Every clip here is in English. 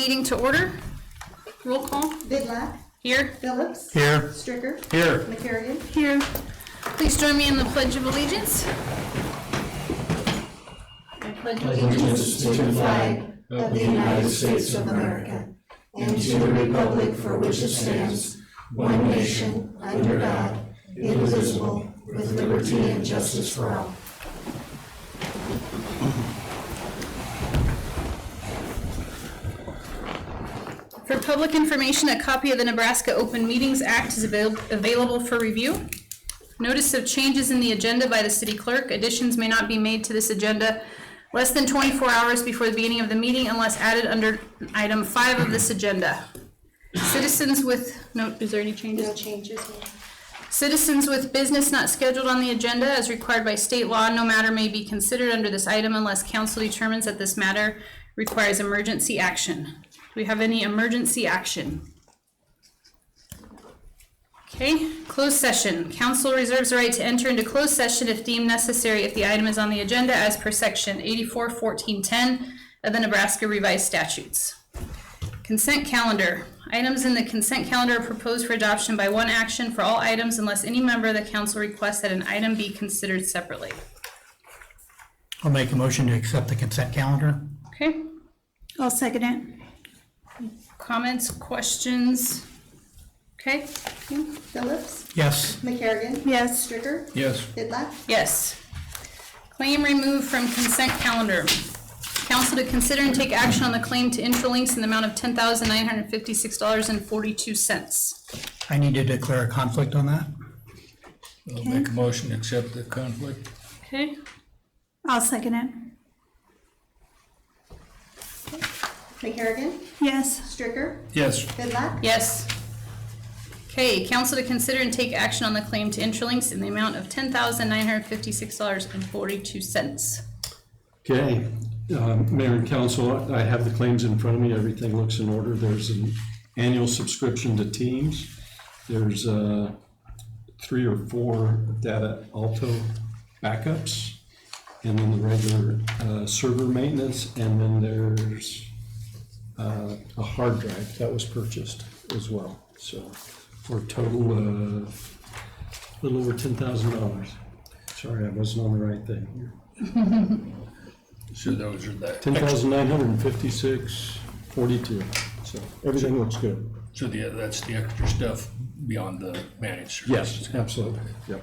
meeting to order. Roll call. Vidlac. Here. Phillips. Here. Stricker. Here. McCarrigan. Here. Please join me in the Pledge of Allegiance. I pledge Allegiance to the flag of the United States of America and to the republic for which it stands, one nation, under God, indivisible, with liberty and justice for all. For public information, a copy of the Nebraska Open Meetings Act is available for review. Notice of changes in the agenda by the city clerk. Additions may not be made to this agenda less than 24 hours before the beginning of the meeting unless added under item 5 of this agenda. Citizens with, no, is there any changes? No changes. Citizens with business not scheduled on the agenda as required by state law, no matter may be considered under this item unless council determines that this matter requires emergency action. Do we have any emergency action? Okay, closed session. Council reserves the right to enter into closed session if deemed necessary if the item is on the agenda as per section 84-1410 of the Nebraska Revised Statutes. Consent calendar. Items in the consent calendar are proposed for adoption by one action for all items unless any member of the council requests that an item be considered separately. I'll make a motion to accept the consent calendar. Okay, I'll second it. comments, questions? Okay, Phillips. Yes. McCarrigan. Yes. Stricker. Yes. Vidlac. yes. Claim removed from consent calendar. Council to consider and take action on the claim to Intralinks in the amount of $10,956.42. I need to declare a conflict on that. I'll make a motion to accept the conflict. Okay, I'll second it. McCarrigan. Yes. Stricker. Yes. Vidlac. yes. Okay, council to consider and take action on the claim to Intralinks in the amount of $10,956.42. Okay, Mayor and Council, I have the claims in front of me. Everything looks in order. There's an annual subscription to Teams. There's 3 or 4 Data Alto backups, and then the regular server maintenance, and then there's a hard drive that was purchased as well. So for a total of a little over $10,000. Sorry, I wasn't on the right thing here. So those are the, $10,956.42. So everything looks good. so that's the extra stuff beyond the managed services. Yes, absolutely. Yep.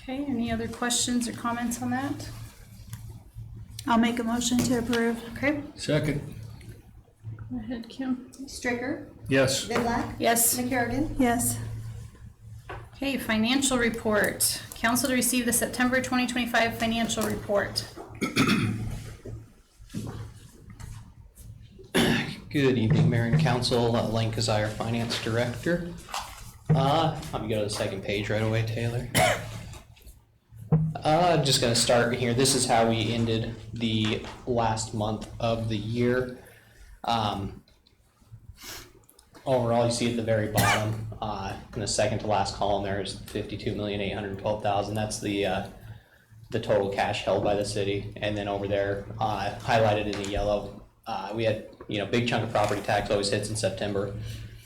Okay, any other questions or comments on that? I'll make a motion to approve. Okay, Second, go ahead, Kim. Stricker. yes. Vidlac. Yes. McCarrigan. Yes. Okay, financial report. Council to receive the September 2025 financial report. Good evening, Mayor and Council. Lane Kazire, Finance Director. Let me go to the second page right away, Taylor. I'm just going to start here. This is how we ended the last month of the year. Overall, you see at the very bottom, in the second to last column, there is $52,812,000. That's the total cash held by the city. And then over there, highlighted in the yellow, we had, big chunk of property tax always hits in September.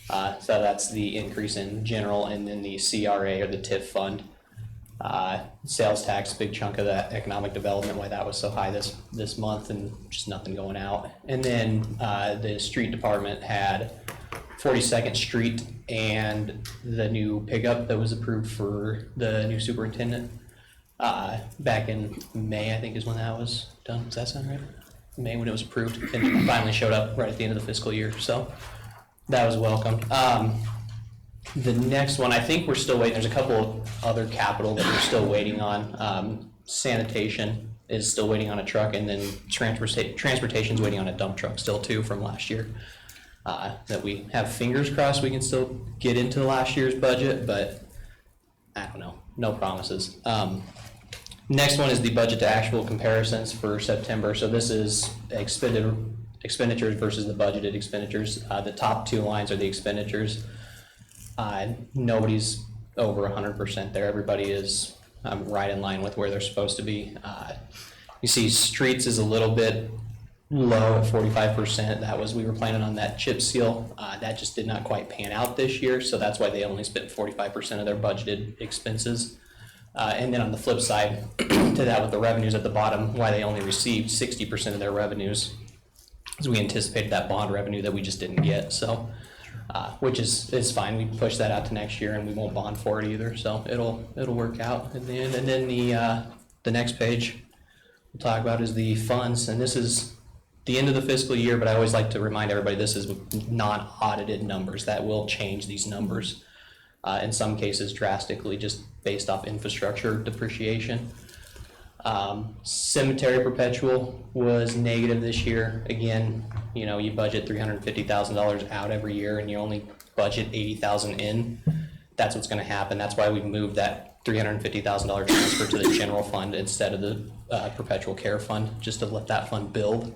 So that's the increase in general, and then the CRA or the TIF fund. Sales tax, big chunk of that economic development, why that was so high this month, and just nothing going out. And then the street department had 42nd Street and the new pickup that was approved for the new superintendent back in May, I think is when that was done. Does that sound right? May, when it was approved, and it finally showed up right at the end of the fiscal year. So that was welcome. The next one, I think we're still waiting. There's a couple of other capital that we're still waiting on. Sanitation is still waiting on a truck, and then transportation's waiting on a dump truck still too from last year. That we have fingers crossed we can still get into last year's budget, but I don't know, no promises. Next one is the budget to actual comparisons for September. So this is expenditures versus the budgeted expenditures. The top 2 lines are the expenditures. Nobody's over 100% there. Everybody is right in line with where they're supposed to be. You see streets is a little bit low at 45%. That was, we were planning on that chip seal. That just did not quite pan out this year, so that's why they only spent 45% of their budgeted expenses. And then on the flip side to that, with the revenues at the bottom, why they only received 60% of their revenues, is we anticipated that bond revenue that we just didn't get. So, which is fine. We push that out to next year, and we won't bond for it either. So it'll work out in the end. And then the next page we'll talk about is the funds, and this is the end of the fiscal year. But I always like to remind everybody this is non-audited numbers that will change these numbers. In some cases drastically, just based off infrastructure depreciation. Cemetery perpetual was negative this year. Again, you know, you budget $350,000 out every year and you only budget $80,000 in. That's what's gonna happen. That's why we moved that $350,000 transfer to the general fund instead of the perpetual care fund, just to let that fund build.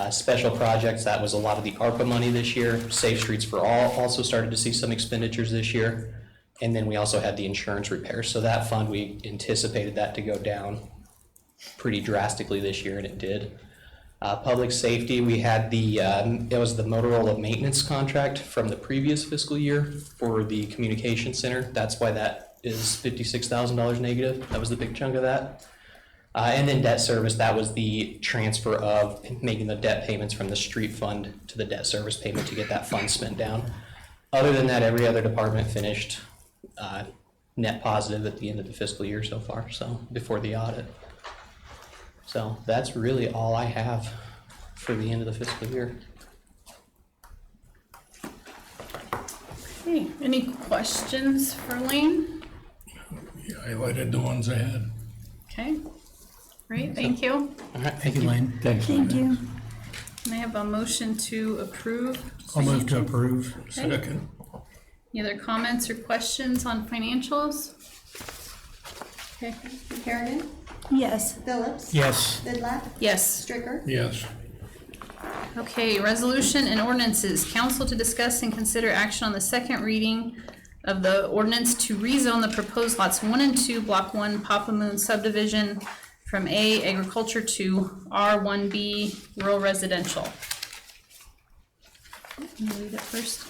Special projects, that was a lot of the ARPA money this year. Safe Streets for All also started to see some expenditures this year. And then we also had the insurance repairs. So that fund, we anticipated that to go down pretty drastically this year, and it did. Public safety, we had it was the Motorola maintenance contract from the previous fiscal year for the communication center. That's why that is $56,000 negative. That was the big chunk of that. And then debt service, that was the transfer of making the debt payments from the street fund to the debt service payment to get that fund spent down. Other than that, every other department finished net positive at the end of the fiscal year so far, so before the audit. So that's really all I have for the end of the fiscal year. Okay, any questions for Lane? You highlighted the ones I had. Okay, great, thank you. Thank you, Lane. Thanks. Thank you. Can I have a motion to approve? I'll move to approve. Second. Any other comments or questions on financials? Okay, Kerrigan? Yes. Phillips? Yes. Vidlac? yes. Stricker? Yes. Okay, resolution and ordinances. Council to discuss and consider action on the second reading of the ordinance to rezone the proposed lots 1 and 2, Block 1, Papa Moon subdivision from A, agriculture to R1B, rural residential. Can you read it first?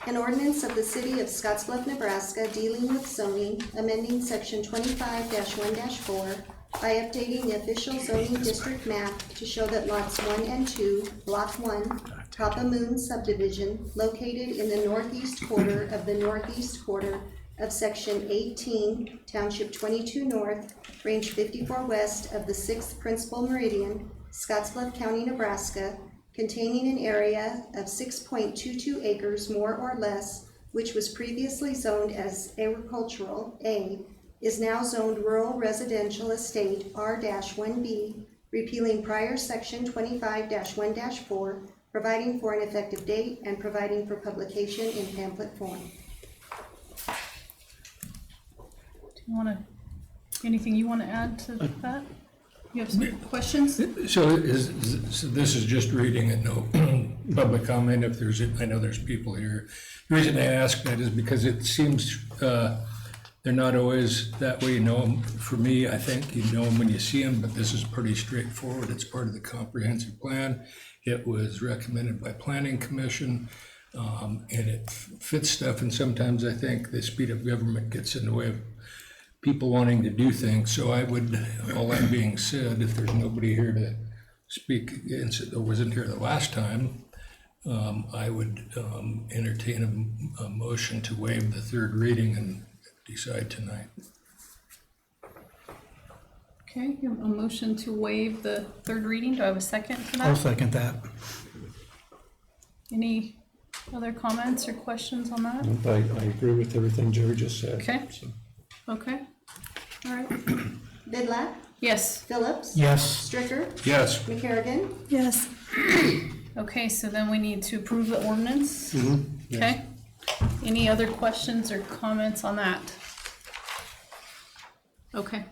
An ordinance of the City of Scottsbluff, Nebraska dealing with zoning, amending section 25-1-4 by updating the official zoning district map to show that lots 1 and 2, block 1, Papa Moon subdivision, located in the northeast quarter of the northeast quarter of section 18, township 22 north, range 54 west of the 6th principal meridian, Scottsbluff County, Nebraska, containing an area of 6.22 acres more or less, which was previously zoned as agricultural A, is now zoned rural residential estate R-1B, repealing prior section 25-1-4, providing for an effective date and providing for publication in pamphlet form. Do you want to, anything you want to add to that? You have some questions? So so this is just reading it, no public comment if there's, I know there's people here. The reason I ask that is because it seems they're not always that way, you know them. For me, I think you know them when you see them, but this is pretty straightforward. It's part of the comprehensive plan. It was recommended by Planning Commission, and it fits stuff, and sometimes I think the speed of government gets in the way of people wanting to do things. So I would, all that being said, if there's nobody here to speak against it that wasn't here the last time, I would entertain a motion to waive the third reading and decide tonight. Okay, you have a motion to waive the third reading. Do I have a second for I'll that? second that. Any other comments or questions on that? I agree with everything Jerry just said. Okay. So. Okay, all right. Vidlac? Yes, Phillips? Yes. Stricker? Yes. McCarrigan? Yes. okay, so then we need to approve the ordinance. Okay, any other questions or comments on that? Okay.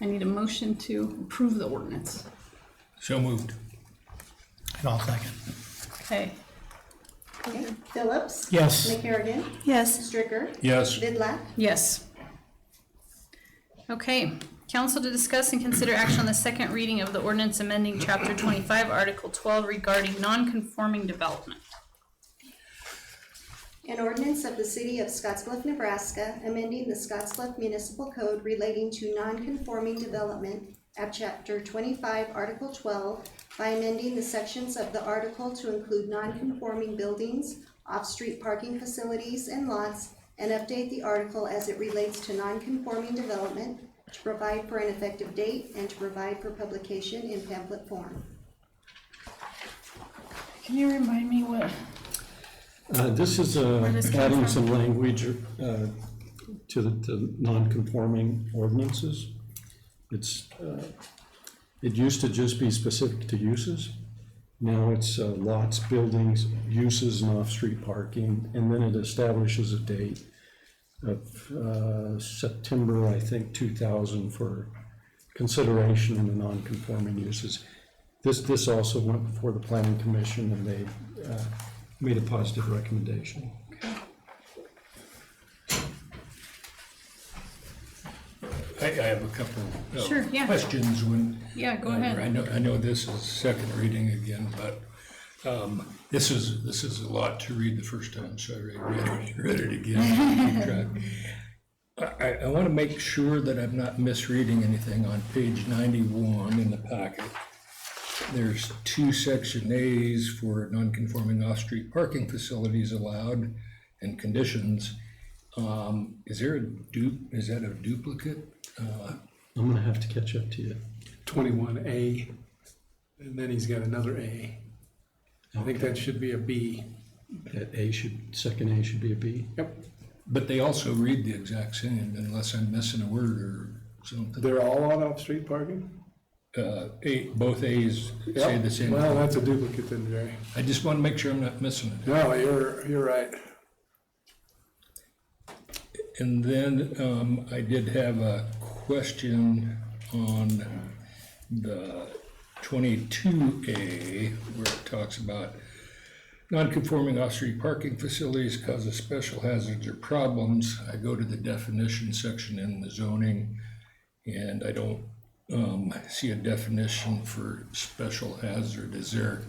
I need a motion to approve the ordinance. So moved. And I'll second. Okay, Okay. Phillips? Yes. McCarrigan? Yes. Stricker? Yes. Vidlac? yes. Okay, Council to discuss and consider action on the second reading of the ordinance amending Chapter 25, Article 12 regarding non-conforming development. An ordinance of the City of Scottsbluff, Nebraska, amending the Scottsbluff Municipal Code relating to non-conforming development at Chapter 25, Article 12, by amending the sections of the article to include non-conforming buildings, off-street parking facilities and lots, and update the article as it relates to non-conforming development, to provide for an effective date, and to provide for publication in pamphlet form. Can you remind me what? This is this come adding from? some language to the non-conforming ordinances. It used to just be specific to uses. Now it's lots, buildings, uses, and off-street parking, and then it establishes a date of September, I think, 2000 for consideration in the non-conforming uses. This also went before the Planning Commission, and they made a positive recommendation. I have a couple of Sure, yeah. questions when. Yeah, go ahead. I know this is second reading again, but this is a lot to read the first time, so I read it again. to keep track. I want to make sure that I'm not misreading anything on page 91 in the packet. There's two section A's for non-conforming off-street parking facilities allowed and conditions. Is that a duplicate? I'm gonna have to catch up to you. 21A, and then he's got another A. I think that should be a B. That second A should be a B. Yep. But they also read the exact same, unless I'm missing a word or something. They're all on off-street parking? Both A's say the same Well, thing. that's a duplicate then, Jerry. I just want to make sure I'm not missing it. No, you're right. And then I did have a question on the 22A, where it talks about non-conforming off-street parking facilities causes special hazards or problems. I go to the definition section in the zoning, and I don't see a definition for special hazard. Is there,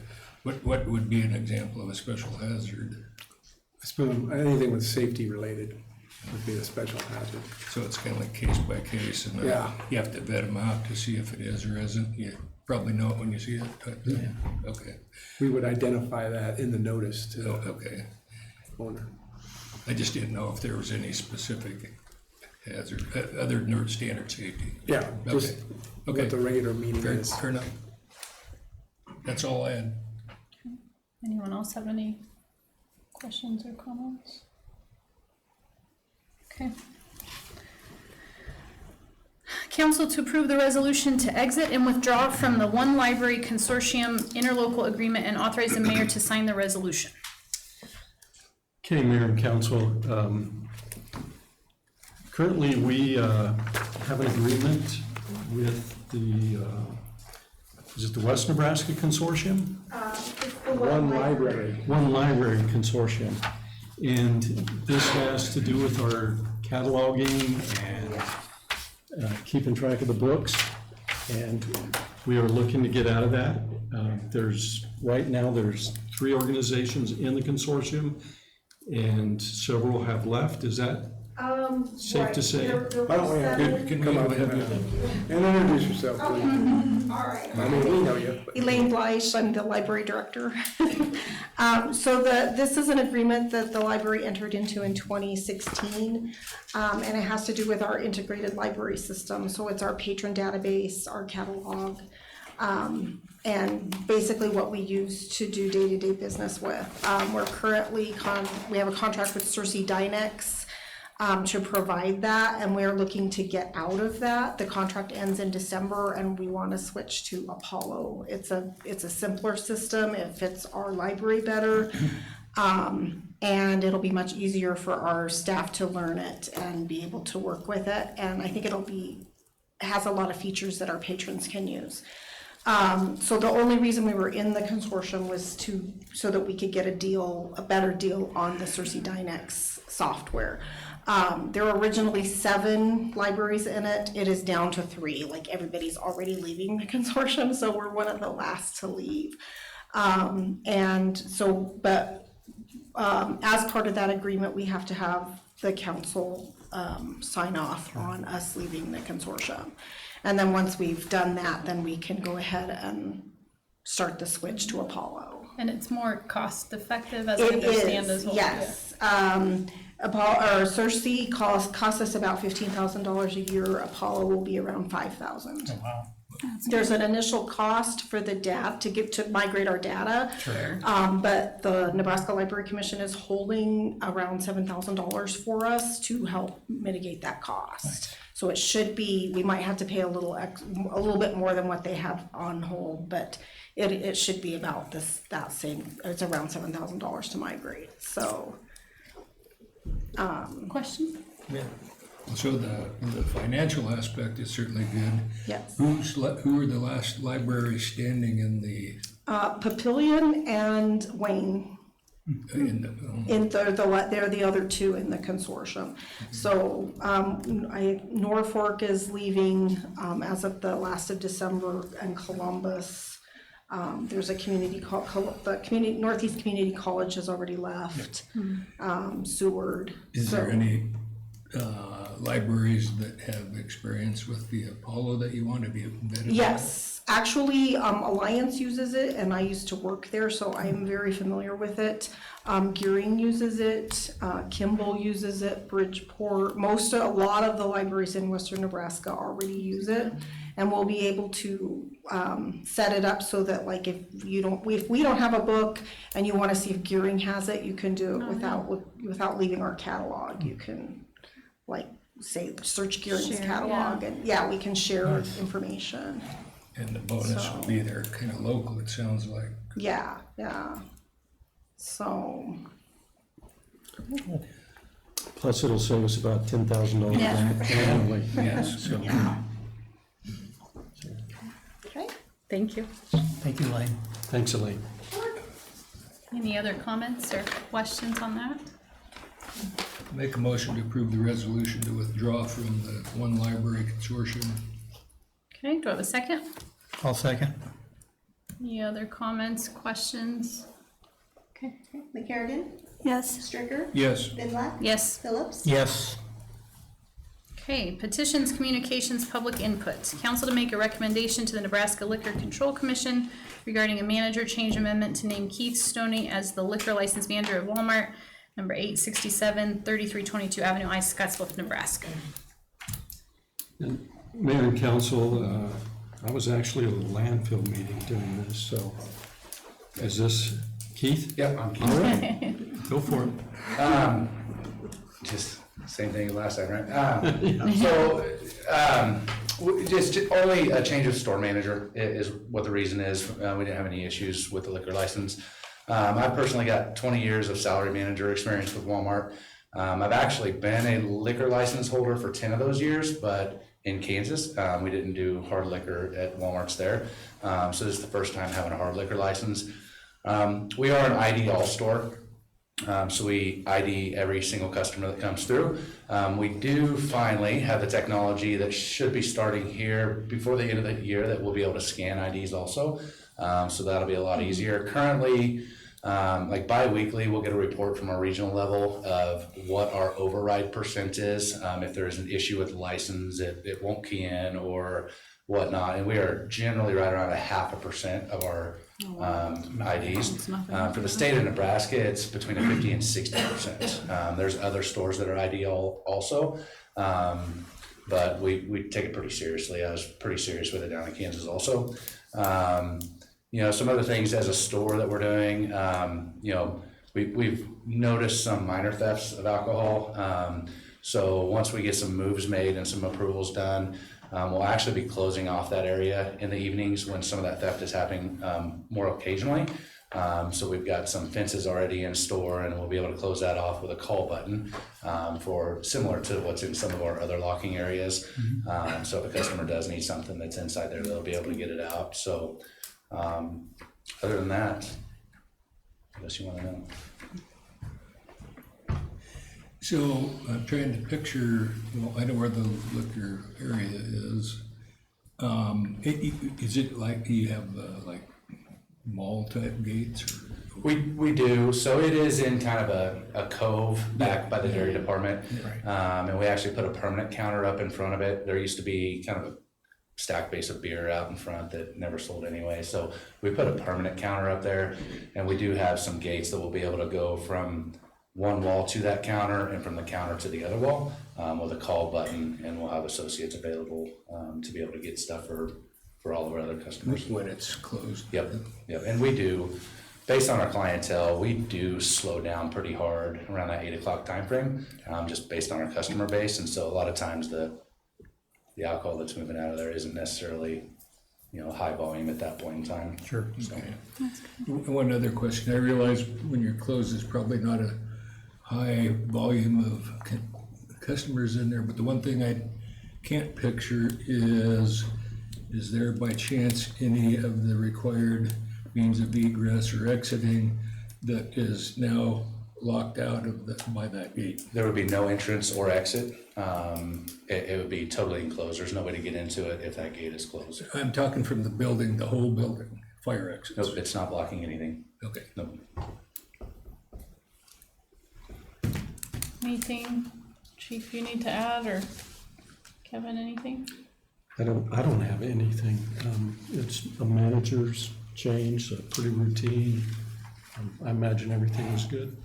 what would be an example of a special hazard? I suppose anything with safety related would be a special hazard. So it's kind of like case by case, and Yeah. you have to vet them out to see if it is or isn't. You probably know it when you see it type thing. Okay. We would identify that in the notice to Oh, the okay. owner. I just didn't know if there was any specific hazard, other than standard safety. Yeah, just Okay. what the regular meaning Fair is. fair enough. That's all I had. Anyone else have any questions or comments? Okay. Council to approve the resolution to exit and withdraw from the One Library Consortium interlocal agreement and authorize the mayor to sign the resolution. Okay, Mayor and Council, currently we have an agreement with the, is it the West Nebraska Consortium? One library. One Library Consortium. And this has to do with our cataloging and keeping track of the books. And we are looking to get out of that. Right now, there's 3 organizations in the consortium, and several have left. Is that safe to say? Why don't we have you Can come we up have and introduce yourself, please? All right. I mean, we know you. but- Elaine Bleish, I'm the library director. This is an agreement that the library entered into in 2016, and it has to do with our integrated library system. So it's our patron database, our catalog, and basically what we use to do day-to-day business with. We're currently, we have a contract with Cersei Dynex to provide that, and we're looking to get out of that. The contract ends in December, and we want to switch to Apollo. It's a simpler system. It fits our library better, and it'll be much easier for our staff to learn it and be able to work with it. And I think has a lot of features that our patrons can use. So the only reason we were in the consortium was so that we could get a better deal on the Cersei Dynex software. There were originally 7 libraries in it. It is down to 3. Like, everybody's already leaving the consortium, so we're one of the last to leave. And so, but as part of that agreement, we have to have the council sign off on us leaving the consortium. And then once we've done that, then we can go ahead and start the switch to Apollo. And it's more cost effective, as I It understand as is, well. yes. Apollo, or Cersei costs us about $15,000 a year. Apollo will be around $5,000. Wow. There's an initial cost for the to migrate our data. Sure. But the Nebraska Library Commission is holding around $7,000 for us to help mitigate that cost. So it should be, we might have to pay a little bit more than what they have on hold, but it should be about that same, it's around $7,000 to migrate, so. Question? So the financial aspect is certainly good. Yes. Who are the last libraries standing in the, Papillion and Wayne. They're the other 2 in the consortium. So Norfolk is leaving as of the last of December, and Columbus. There's a community called Northeast Community College has already left. Seward. is there any libraries that have experience with the Apollo that you want to be vetted? Yes, actually, Alliance uses it, and I used to work there, so I am very familiar with it. Gearing uses it, Kimball uses it, Bridgeport, a lot of the libraries in western Nebraska already use it. And we'll be able to set it up so that, like, if we don't have a book and you want to see if Gearing has it, you can do it without leaving our catalog. You can, like, say, search Gearing's catalog, and we can share information. And the bonus would be they're kind of local, it sounds like. Yeah. So, Plus, it'll save us about $10,000 annually. Yes, so. okay. Thank you. Thank you, Lane. Thanks, Elaine. Any other comments or questions on that? Make a motion to approve the resolution to withdraw from the One Library Consortium. Okay, do I have a second? I'll second. Any other comments, questions? Okay. McCarrigan. Yes. Stricker. Yes. Vidlac. Yes. Phillips. Yes. Okay, petitions, communications, public input. Council to make a recommendation to the Nebraska Liquor Control Commission regarding a manager change amendment to name Keith Stoney as the liquor license manager of Walmart, number 867, 3322 Avenue I, Scottsbluff, Nebraska. And Mayor and Council, I was actually at a landfill meeting doing this, so is this Keith? Yep, I'm Keith. All right, go for it. Just same thing as last time, right? Just only a change of store manager is what the reason is. We didn't have any issues with the liquor license. I've personally got 20 years of salary manager experience with Walmart. I've actually been a liquor license holder for 10 of those years, but in Kansas, we didn't do hard liquor at Walmart's there. So this is the first time having a hard liquor license. We are an ID all store. So we ID every single customer that comes through. We do finally have the technology that should be starting here before the end of the year that we'll be able to scan IDs also. So that'll be a lot easier. Currently, like bi-weekly, we'll get a report from our regional level of what our override percent is. If there's an issue with the license, it won't key in or whatnot. And we are generally right around 0.5% of our IDs. For the state of Nebraska, it's between 50 and 60%. There's other stores that are ID also, but we take it pretty seriously. I was pretty serious with it down in Kansas also. Some other things as a store that we're doing, we've noticed some minor thefts of alcohol. So once we get some moves made and some approvals done, we'll actually be closing off that area in the evenings when some of that theft is happening more occasionally. So we've got some fences already in store, and we'll be able to close that off with a call button for similar to what's in some of our other locking areas. So if a customer does need something that's inside there, they'll be able to get it out. So other than that, I guess you want to know. So I'm trying to picture, well, I know where the liquor area is. Is it like, do you have like mall type gates or? We do, so it is in kind of a cove back by the dairy department. Right. And we actually put a permanent counter up in front of it. There used to be kind of a stack base of beer out in front that never sold anyway. So we put a permanent counter up there, and we do have some gates that will be able to go from one wall to that counter and from the counter to the other wall with a call button, and we'll have associates available to be able to get stuff for all of our other customers. When it's closed? Yep, and we do, based on our clientele, we do slow down pretty hard around that 8 o'clock timeframe, just based on our customer base, and so a lot of times the alcohol that's moving out of there isn't necessarily, high volume at that point in time. Sure. So, One other question. I realize when you're closed, it's probably not a high volume of customers in there, but the one thing I can't picture is there by chance any of the required means of egress or exiting that is now locked out of by that gate? there would be no entrance or exit. It would be totally enclosed. There's no way to get into it if that gate is closed. I'm talking from the building, the whole building, fire exits. Nope, it's not blocking anything. Okay. Nope. Anything, Chief, you need to add, or Kevin, anything? I don't have anything. It's a manager's change, so pretty routine. I imagine everything is good.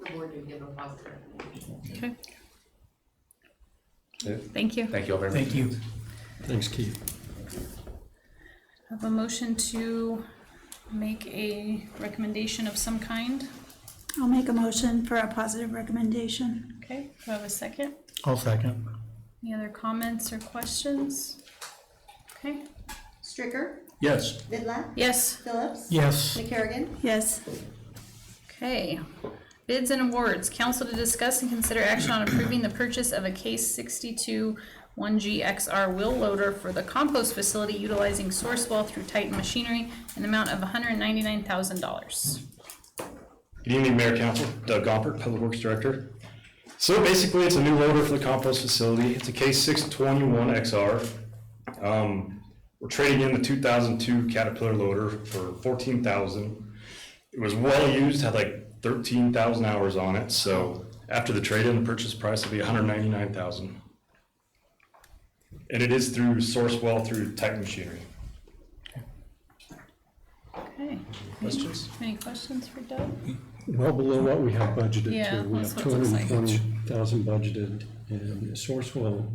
The board did give a positive recommendation. Okay, Yeah. thank you. Thank you all very much. Thank you. Thanks, Keith. Have a motion to make a recommendation of some kind. I'll make a motion for a positive recommendation. Okay, do I have a second? I'll second. Any other comments or questions? Okay, Stricker, Yes. Vidlac, yes. Phillips, Yes. McCarrigan. Yes. Okay, bids and awards. Council to discuss and consider action on approving the purchase of a Case 62 1G XR wheel loader for the compost facility utilizing Sourcewell through Titan Machinery in the amount of $199,000. Good evening, Mayor, Council. Doug Gompert, Public Works Director. So basically, it's a new loader for the compost facility. It's a Case 621 XR. We're trading in the 2002 Caterpillar loader for $14,000. It was well used, had like 13,000 hours on it. So after the trade-in, the purchase price will be $199,000. And it is through Sourcewell through Titan Machinery. Okay. Questions? Any questions for Doug? Well below what we have budgeted Yeah, to. We that's have what it looks like. 220,000 budgeted, and Sourcewell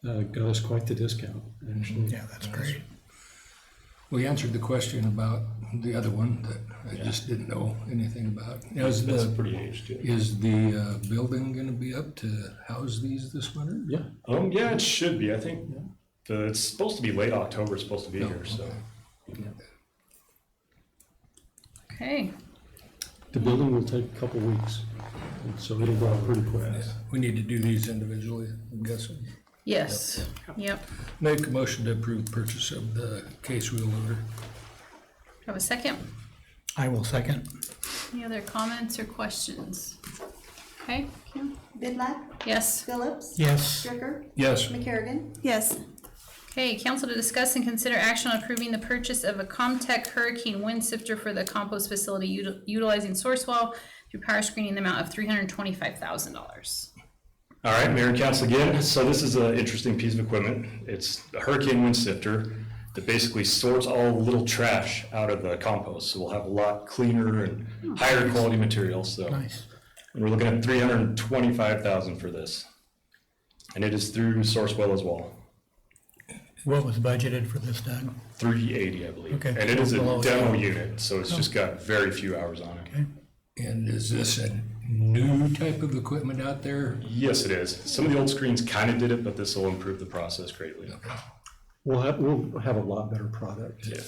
got us quite the discount, actually. Yeah, that's great. We answered the question about the other one that I just didn't know anything about. That's pretty aged, too. Is the building gonna be up to house these this winter? Yeah. Yeah, it should be. I think it's supposed to be late October. It's supposed to be here, so. Okay, The building will take a couple weeks, and so it'll go pretty quick. We need to do these individually, I'm guessing. yes, yep. Make a motion to approve purchase of the case wheel loader. Have a second? I will second. Any other comments or questions? Okay, Kim? Vidlac, Yes. Phillips, Yes. Stricker, Yes. McCarrigan. Yes. Okay, council to discuss and consider action on approving the purchase of a Comtech Hurricane Wind Sifter for the compost facility utilizing Sourcewell through power screening in the amount of $325,000. All right, Mayor and Council again. So this is an interesting piece of equipment. It's a Hurricane Wind Sifter that basically sorts all the little trash out of the compost. So we'll have a lot cleaner and higher quality materials. So Nice. and we're looking at $325,000 for this. And it is through Sourcewell as well. What was budgeted for this, Doug? $380, I believe. Okay. And it is a Below demo it. unit, so it's just got very few hours on it. Okay. And is this a new type of equipment out there? Yes, it is. Some of the old screens kind of did it, but this will improve the process greatly. We'll have a lot better product. Yeah.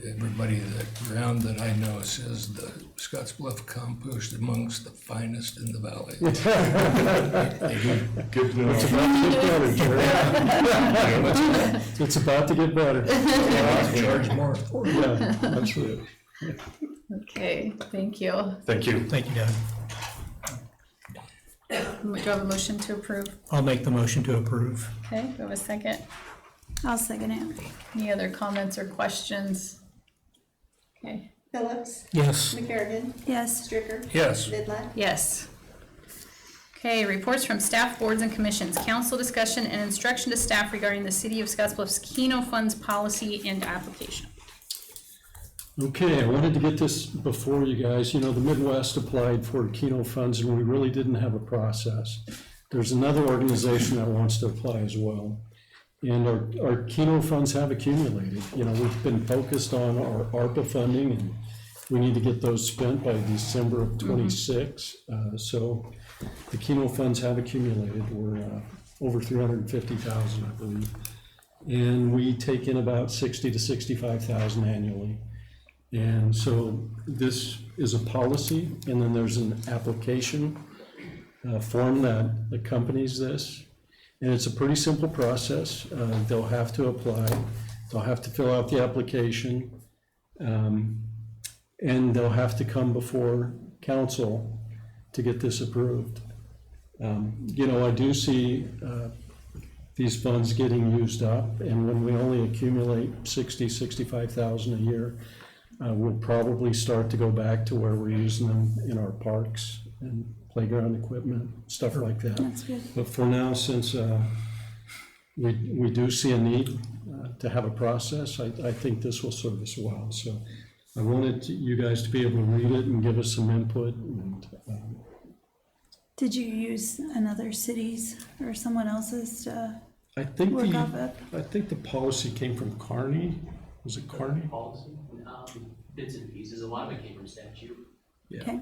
Everybody around that I know says the Scottsbluff compost amongst the finest in the valley. They do. Good to know. It's about to get better, Jerry. It's about to get better. Charge more. Yeah, absolutely. Okay, thank you. Thank you. Thank you, Doug. Do you have a motion to approve? I'll make the motion to approve. Okay, do we have a second? I'll second it. Any other comments or questions? Okay, Phillips, Yes. McCarrigan, Yes. Stricker, Yes. Vidlac. yes. Okay, reports from staff, boards, and commissions. Council discussion and instruction to staff regarding the City of Scottsbluff's Keno Funds policy and application. Okay, I wanted to get this before you guys. You know, the Midwest applied for Keno funds and we really didn't have a process. There's another organization that wants to apply as well. And our Keno funds have accumulated. You know, we've been focused on our ARPA funding and we need to get those spent by December of '26. So the Keno funds have accumulated. We're over 350,000, I believe. And we take in about 60 to 65,000 annually. And so this is a policy, and then there's an application form that accompanies this. And it's a pretty simple process. They'll have to apply, they'll have to fill out the application, and they'll have to come before council to get this approved. You know, I do see these funds getting used up, and when we only accumulate 60, 65,000 a year, we'll probably start to go back to where we're using them in our parks and playground equipment, stuff like that. That's good. But for now, since we do see a need to have a process, I think this will serve us well. So I wanted you guys to be able to read it and give us some input. And Did you use another city's or someone else's I think work off it? I think the policy came from Kearney. Was it Kearney? Policy, bits and pieces, a lot of it came from statute. Yeah. Okay.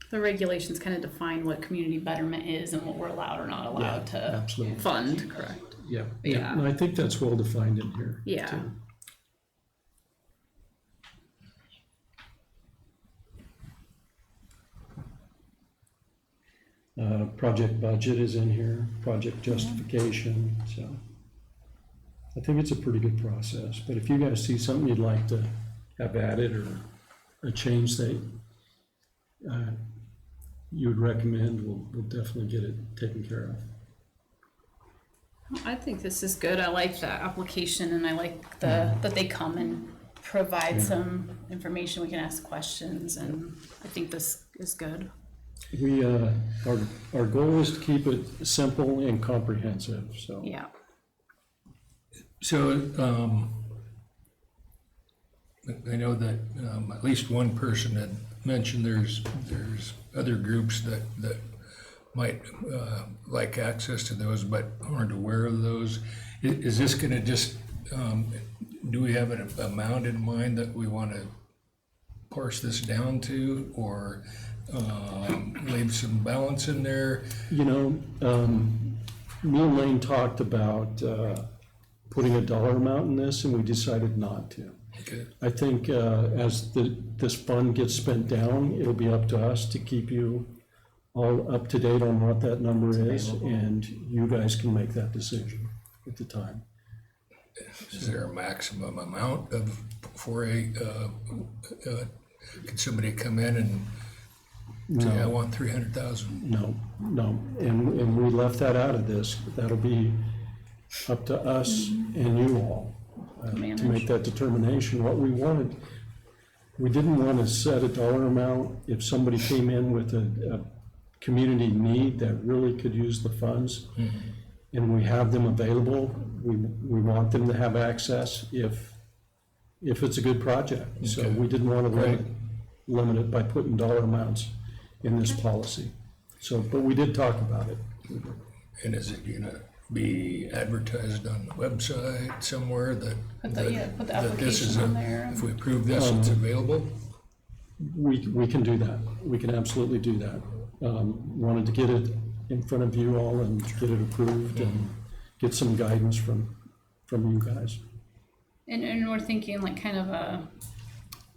The regulations kind of define what community betterment is and what we're allowed or not allowed to Absolutely. fund, correct? Yeah. Yeah. And I think that's well defined in here. Yeah. too. Project budget is in here, project justification, so I think it's a pretty good process. But if you guys see something you'd like to have added or a change that you would recommend, we'll definitely get it taken care of. I think this is good. I like the application and I like that they come and provide some information. We can ask questions and I think this is good. We, our goal is to keep it simple and comprehensive, so. Yeah. So, I know that, at least one person had mentioned there's other groups that might, like access to those, but aren't aware of those. Is this gonna just, do we have an amount in mind that we wanna parse this down to, or, leave some balance in there? You know, me and Lane talked about putting a dollar amount in this, and we decided not to. Okay. I think as this fund gets spent down, it'll be up to us to keep you all up to date on what that number is, and you guys can make that decision at the time. Is there a maximum amount of, for can somebody come in and say, I want 300,000? No, and we left that out of this. That'll be up to us and you all to make that determination. What we wanted, we didn't want to set a dollar amount. If somebody came in with a community need that really could use the funds, and we have them available, we want them to have access if it's a good project. So we didn't want to limit it by putting dollar amounts in this policy. So, but we did talk about it. And is it gonna be advertised on the website somewhere that Put the that this is application on there. if we approve this, it's available? We can do that. We can absolutely do that. Wanted to get it in front of you all and get it approved and get some guidance from you guys. And we're thinking like kind of a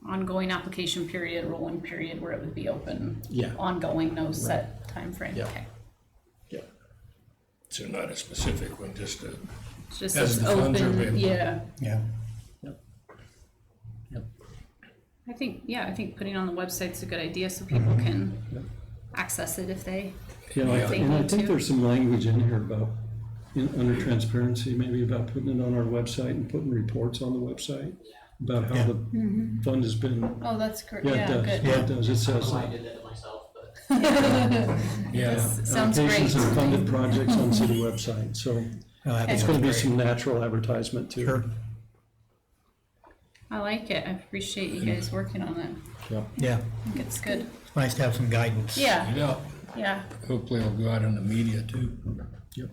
ongoing application period, rolling period where it would be open. Yeah. Ongoing, no set timeframe. Yeah. Okay. Yeah. So not a specific one, just a, It's just as it's the funds are open, available. yeah. Yeah. I think putting on the website's a good idea so people can access it if they. Yeah, If they and I need think to. there's some language in here about, under transparency, maybe about putting it on our website and putting reports on the website about how the fund has been. Oh, that's great. Yeah, it Yeah, does, good. yeah, it does, it I don't says know why I that. did that to myself, but. Yeah. Sounds great. Applications and funded projects on city website, so I think it's that's gonna be great. some natural advertisement too. Sure. I like it. I appreciate you guys working on it. Yeah, I think it's good. it's nice to have some guidance. Yeah, Yeah, yeah. hopefully it'll go out in the media too. Yep.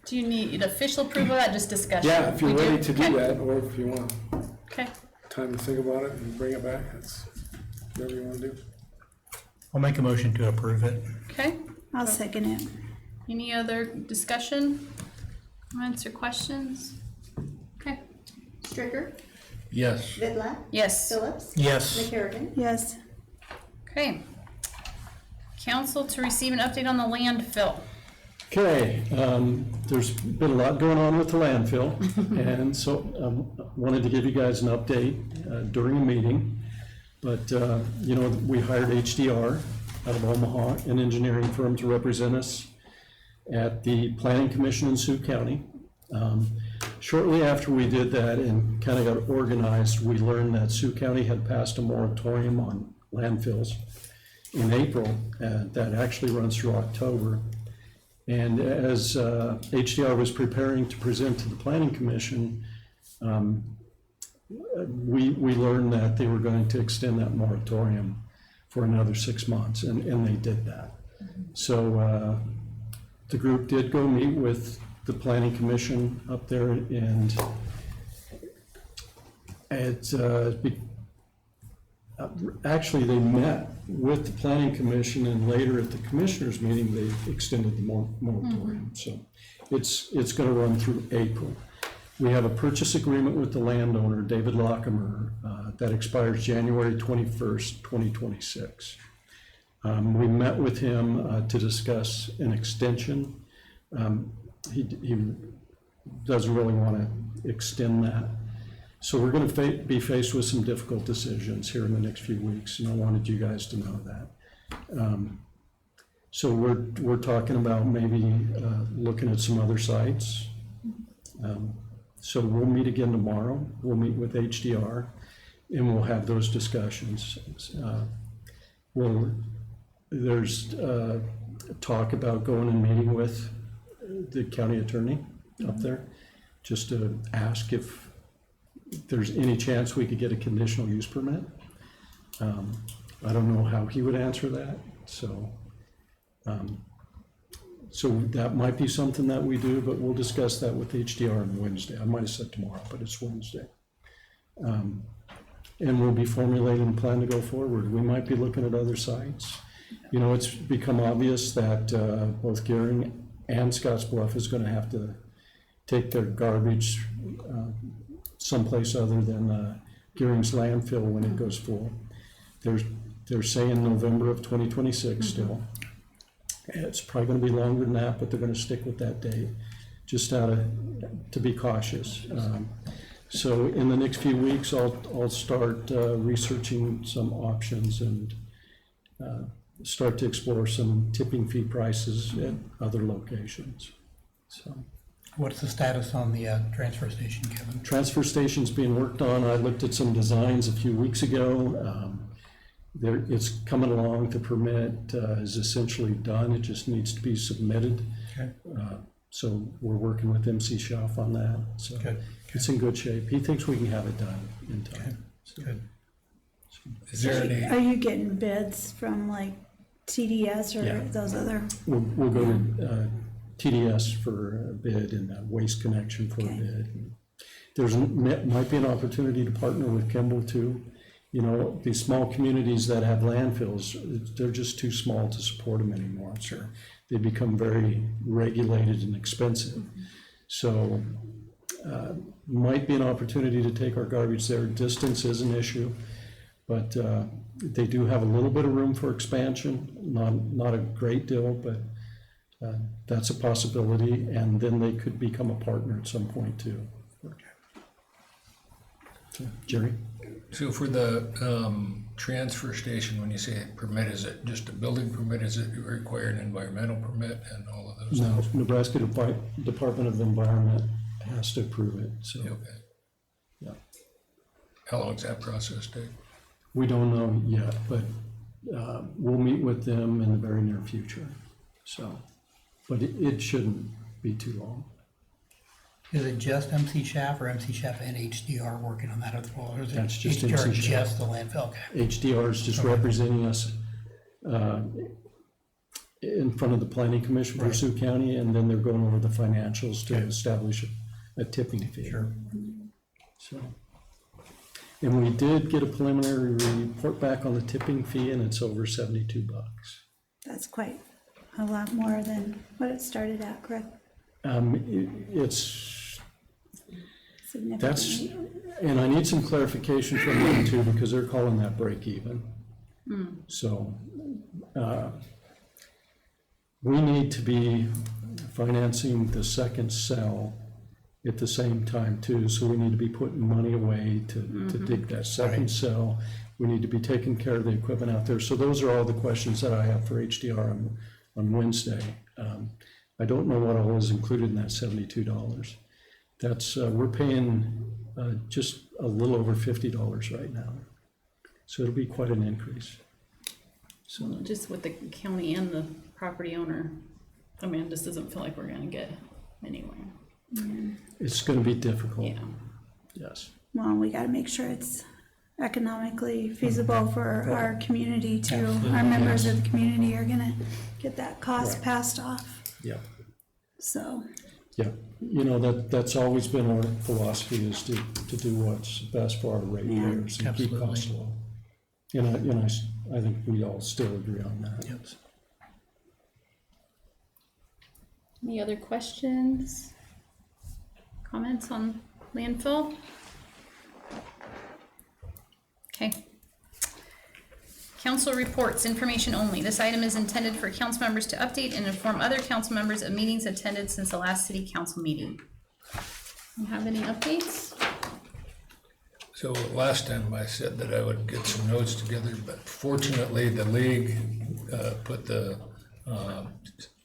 Do you need official approval of that, just discussion? Yeah, if you're We ready to do Okay. that, or if you want Okay, time to think about it and bring it back, that's whatever you wanna do. I'll make a motion to approve it. okay. I'll second it. Any other discussion, comments, or questions? Okay, Stricker? Yes. Vidlac? yes. Phillips? Yes. McCarrigan? Yes. Okay. Council to receive an update on the landfill. Okay, there's been a lot going on with the landfill, and so wanted to give you guys an update during a meeting. But, you know, we hired HDR out of Omaha, an engineering firm, to represent us at the Planning Commission in Sioux County. Shortly after we did that and kind of got organized, we learned that Sioux County had passed a moratorium on landfills in April, that actually runs through October. And as HDR was preparing to present to the Planning Commission, we learned that they were going to extend that moratorium for another 6 months, and they did that. So the group did go meet with the Planning Commission up there, and it's actually, they met with the Planning Commission, and later at the Commissioners' meeting, they extended the moratorium. So it's gonna run through April. We have a purchase agreement with the landowner, David Lockemer, that expires January 21st, 2026. We met with him to discuss an extension. He doesn't really want to extend that. So we're going to be faced with some difficult decisions here in the next few weeks, and I wanted you guys to know that. So we're talking about maybe looking at some other sites. So we'll meet again tomorrow. We'll meet with HDR, and we'll have those discussions. There's talk about going and meeting with the county attorney up there, just to ask if there's any chance we could get a conditional use permit. I don't know how he would answer that, so that might be something that we do, but we'll discuss that with HDR on Wednesday. I might have said tomorrow, but it's Wednesday. And we'll be formulating a plan to go forward. We might be looking at other sites. You know, it's become obvious that both Gearing and Scottsbluff is going to have to take their garbage someplace other than Gearing's landfill when it goes full. They're saying November of 2026 still. It's probably going to be longer than that, but they're going to stick with that date, just to be cautious. So in the next few weeks, I'll start researching some options and start to explore some tipping fee prices at other locations. So. What's the status on the transfer station, Kevin? Transfer station's being worked on. I looked at some designs a few weeks ago. It's coming along. The permit is essentially done. It just needs to be submitted. Okay. So we're working with MC Schaaf on that. So Good. it's in good shape. He thinks we can have it done in time. So, Good. Is there any, Are you getting bids from like TDS or Yeah. those other? we'll go to TDS for a bid and Waste Connection for a Okay. bid. Might be an opportunity to partner with Kimball too. You know, these small communities that have landfills, they're just too small to support them anymore. Sure. They become very regulated and expensive. So might be an opportunity to take our garbage there. Distance is an issue, but they do have a little bit of room for expansion, not a great deal, but that's a possibility, and then they could become a partner at some point too. So, Jerry? So for the transfer station, when you say permit, is it just a building permit? Is it require an environmental permit and all of those No, things? Nebraska Department of Environment has to approve it, so. Okay. Yeah. How long does that process take? We don't know yet, but we'll meet with them in the very near future, so. But it shouldn't be too long. Is it just MC Schaff or MC Schaff and HDR working on that as well? Or is it That's just HDR MC Schaff. just the landfill? Okay. HDR is just representing us in front of the planning commission for Right. Sioux County, and then they're going over the financials to establish a tipping fee. Sure. So, and we did get a preliminary report back on the tipping fee, and it's over $72. That's quite a lot more than what it started at, correct? It's, that's, Significantly. and I need some clarification from them too, because they're calling that break even. So, we need to be financing the second cell at the same time too, so we need to be putting money away to dig that second cell. We need to be taking care of the equipment out there. So those are all the questions that I have for HDR on Wednesday. I don't know what all is included in that $72. That's, we're paying just a little over $50 right now. So it'll be quite an increase. So, Just with the county and the property owner, I mean, it just doesn't feel like we're gonna get anywhere. it's gonna be difficult. Yeah. Yes. Well, we gotta make sure it's economically feasible for our community too. Our members of the community are gonna get that cost Right. passed off, Yeah. so. Yeah. You know, that's always been our philosophy, is to do what's best for our ratepayers and keep Absolutely. costs low. I think we all still agree on that. Yep. Any other questions? Comments on landfill? Okay. Council reports, information only. This item is intended for council members to update and inform other council members of meetings attended since the last city council meeting. You have any updates? So last time I said that I would get some notes together, but fortunately the league put the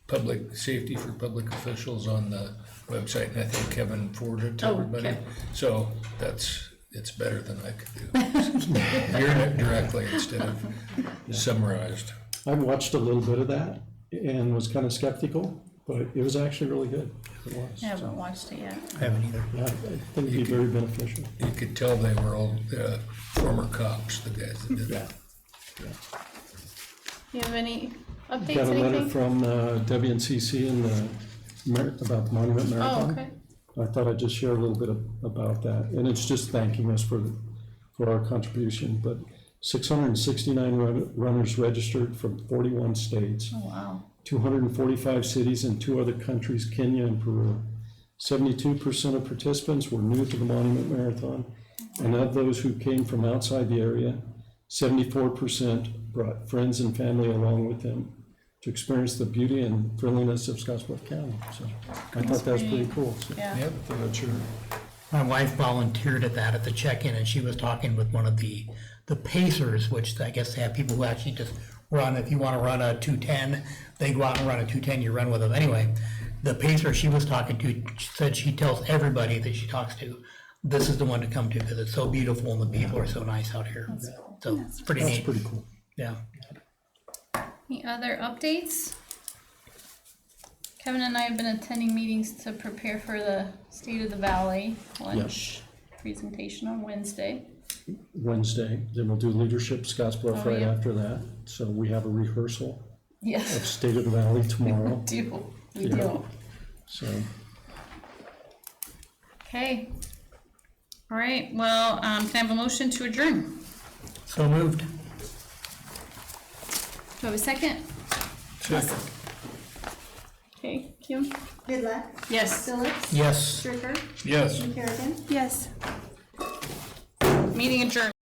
public safety for public officials on the website, and I think Kevin forwarded it to Oh, everybody. okay. So it's better than I could do. Hearing it directly instead of summarized. I watched a little bit of that and was kind of skeptical, but it was actually really good. It was. I haven't watched it yet. I haven't either. Yeah, I think it'd be very beneficial. You could tell they were all former cops, the guys that did Yeah. that. You have any updates, Got a letter anything? from WNCC about the Monument Oh, Marathon. okay. I thought I'd just share a little bit about that, and it's just thanking us for our contribution, but 669 runners registered from 41 states, Oh, wow. 245 cities and 2 other countries, Kenya and Peru. 72% of participants were new to the Monument Marathon, and of those who came from outside the area, 74% brought friends and family along with them to experience the beauty and thrilliness of Scottsbluff County. So I thought that was pretty cool. So Yeah. Yep. I thought I'd share. My wife volunteered at that at the check-in, and she was talking with one of the pacers, which I guess they have people who actually just run. If you want to run a 2:10, they go out and run a 2:10, you run with them. Anyway, the pacer she was talking to said she tells everybody that she talks to, this is the one to come to because it's so beautiful and the people are so nice out here. So it's pretty That's neat. pretty cool. Yeah. Any other updates? Kevin and I have been attending meetings to prepare for the State of the Valley lunch presentation on Wednesday. Wednesday, then we'll do leadership Scottsbluff Oh, right yeah. after that. So we have a rehearsal of Yes, State of the Valley tomorrow. we Yeah. do. So Okay. All right, well, can I have a motion to adjourn? So moved. Do I have a second? Second. Okay, Kim? Vidlac. Yes. Phillips. Yes. Stricker. Yes. Kerrigan. Yes. Meeting adjourned.